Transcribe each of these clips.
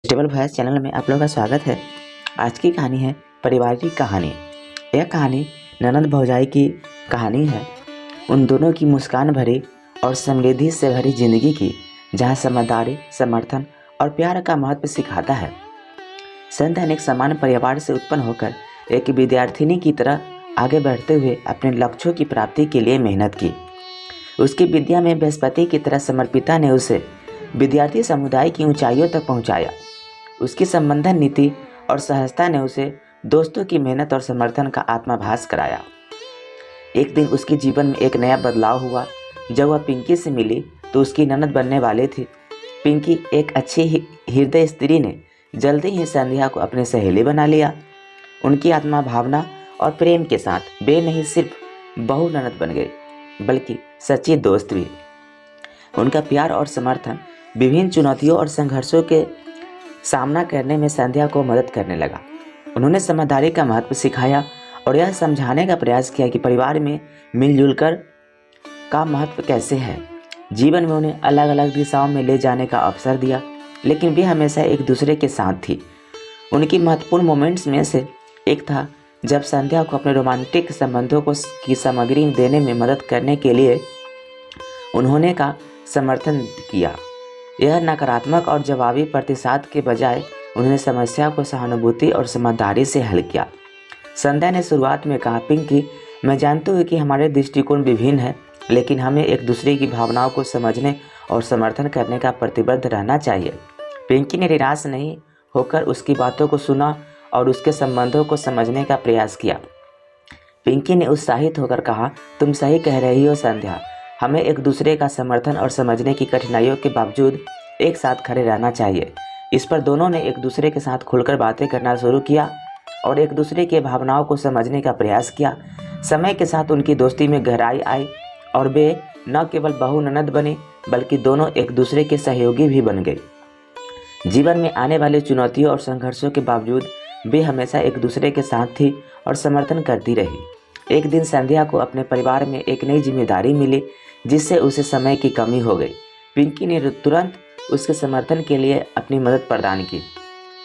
Table voice channel में आप लोगों का स्वागत है। आज की कहानी है पारिवारिक कहानी। यह कहानी ननद भौजाई की कहानी है, उन दोनों की मुस्कान भरी और समृद्धि से भरी जिंदगी की, जहां समझदारी, समर्थन और प्यार का महत्व सिखाता है। संध्या ने एक सामान्य परिवार से उत्पन्न होकर एक विद्यार्थिनी की तरह आगे बढ़ते हुए अपने लक्ष्यों की प्राप्ति के लिए मेहनत की। उसकी विद्या में बृहस्पति की तरह समर्पिता ने उसे विद्यार्थी समुदाय की ऊंचाइयों तक पहुंचाया। उसकी संबंधन नीति और सहजता ने उसे दोस्तों की मेहनत और समर्थन का आत्माभास कराया। एक दिन उसके जीवन में एक नया बदलाव हुआ। जब वह पिंकी से मिली तो उसकी ननद बनने वाली थी। पिंकी, एक अच्छी हृदय स्त्री ने जल्दी ही संध्या को अपनी सहेली बना लिया। उनकी आत्मा भावना और प्रेम के साथ वे नहीं सिर्फ बहू ननद बन गई, बल्कि सच्ची दोस्त भी। उनका प्यार और समर्थन विभिन्न चुनौतियों और संघर्षों के सामना करने में संध्या को मदद करने लगा। उन्होंने समझदारी का महत्व सिखाया और यह समझाने का प्रयास किया कि परिवार में मिलजुल कर का महत्व कैसे है। जीवन में उन्हें अलग अलग दिशाओं में ले जाने का अवसर दिया, लेकिन वे हमेशा एक दूसरे के साथ थी। उनकी महत्वपूर्ण मोमेंट्स में से एक था जब संध्या को अपने रोमांटिक संबंधों को की सामग्री देने में मदद करने के लिए उन्होंने का समर्थन किया। यह नकारात्मक और जवाबी प्रतिसाद के बजाय उन्होंने समस्या को सहानुभूति और समझदारी से हल किया। संध्या ने शुरुआत में कहा, पिंकी, मैं जानती हूँ कि हमारे दृष्टिकोण विभिन्न हैं, लेकिन हमें एक दूसरे की भावनाओं को समझने और समर्थन करने का प्रतिबद्ध रहना चाहिए। पिंकी ने निराश नहीं होकर उसकी बातों को सुना और उसके संबंधों को समझने का प्रयास किया। पिंकी ने उत्साहित होकर कहा, तुम सही कह रही हो संध्या, हमें एक दूसरे का समर्थन और समझने की कठिनाइयों के बावजूद एक साथ खड़े रहना चाहिए। इस पर दोनों ने एक दूसरे के साथ खुलकर बातें करना शुरू किया और एक दूसरे के भावनाओं को समझने का प्रयास किया। समय के साथ उनकी दोस्ती में गहराई आई और वे न केवल बहू ननद बने, बल्कि दोनों एक दूसरे के सहयोगी भी बन गए। जीवन में आने वाली चुनौतियों और संघर्षों के बावजूद वे हमेशा एक दूसरे के साथ थी और समर्थन करती रही। एक दिन संध्या को अपने परिवार में एक नई जिम्मेदारी मिली, जिससे उसे समय की कमी हो गई। पिंकी ने तुरंत उसके समर्थन के लिए अपनी मदद प्रदान की,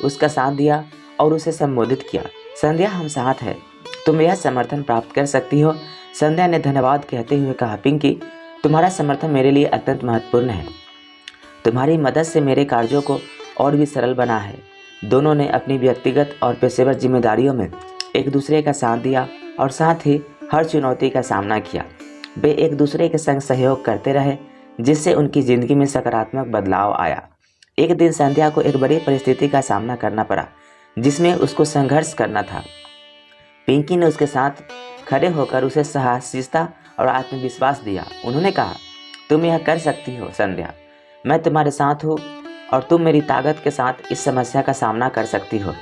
उसका साथ दिया और उसे संबोधित किया, संध्या, हम साथ हैं, तुम यह समर्थन प्राप्त कर सकती हो। संध्या ने धन्यवाद कहते हुए कहा, पिंकी, तुम्हारा समर्थन मेरे लिए अत्यंत महत्वपूर्ण है। तुम्हारी मदद से मेरे कार्यों को और भी सरल बना है। दोनों ने अपनी व्यक्तिगत और पेशेवर जिम्मेदारियों में एक दूसरे का साथ दिया और साथ ही हर चुनौती का सामना किया। वे एक दूसरे के संग सहयोग करते रहे, जिससे उनकी ज़िंदगी में सकारात्मक बदलाव आया। एक दिन संध्या को एक बड़ी परिस्थिति का सामना करना पड़ा, जिसमें उसको संघर्ष करना था। पिंकी ने उसके साथ खड़े होकर उसे साहसिकता और आत्मविश्वास दिया। उन्होंने कहा, तुम यह कर सकती हो संध्या, मैं तुम्हारे साथ हूँ और तुम मेरी ताकत के साथ इस समस्या का सामना कर सकती हो।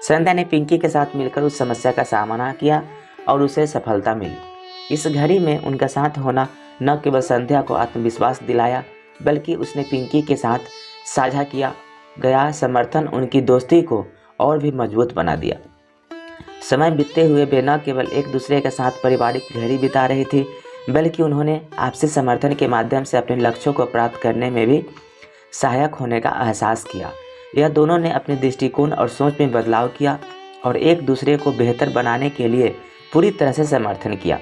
संध्या ने पिंकी के साथ मिलकर उस समस्या का सामना किया और उसे सफलता मिली। इस घड़ी में उनका साथ होना न केवल संध्या को आत्मविश्वास दिलाया, बल्कि उसने पिंकी के साथ साझा किया गया समर्थन उनकी दोस्ती को और भी मजबूत बना दिया। समय बीतते हुए वे न केवल एक दूसरे के साथ पारिवारिक घड़ी बिता रही थी, बल्कि उन्होंने आपसी समर्थन के माध्यम से अपने लक्ष्यों को प्राप्त करने में भी सहायक होने का एहसास किया। यह दोनों ने अपने दृष्टिकोण और सोच में बदलाव किया और एक दूसरे को बेहतर बनाने के लिए पूरी तरह से समर्थन किया।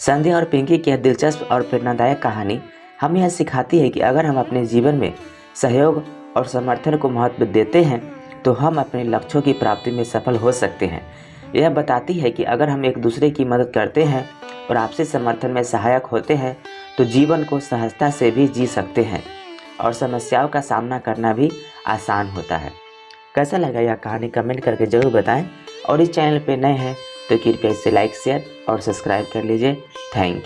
संध्या और पिंकी की यह दिलचस्प और प्रेरणादायक कहानी हमें यह सिखाती है कि अगर हम अपने जीवन में सहयोग और समर्थन को महत्व देते हैं, तो हम अपने लक्ष्यों की प्राप्ति में सफल हो सकते हैं। यह बताती है कि अगर हम एक दूसरे की मदद करते हैं और आपसी समर्थन में सहायक होते हैं, तो जीवन को सहजता से भी जी सकते हैं और समस्याओं का सामना करना भी आसान होता है। कैसा लगा यह कहानी कमेंट करके ज़रूर बताएं और इस चैनल पर नए हैं तो कृपया इसे लाइक, शेयर और सब्सक्राइब कर लीजिए। Thank you.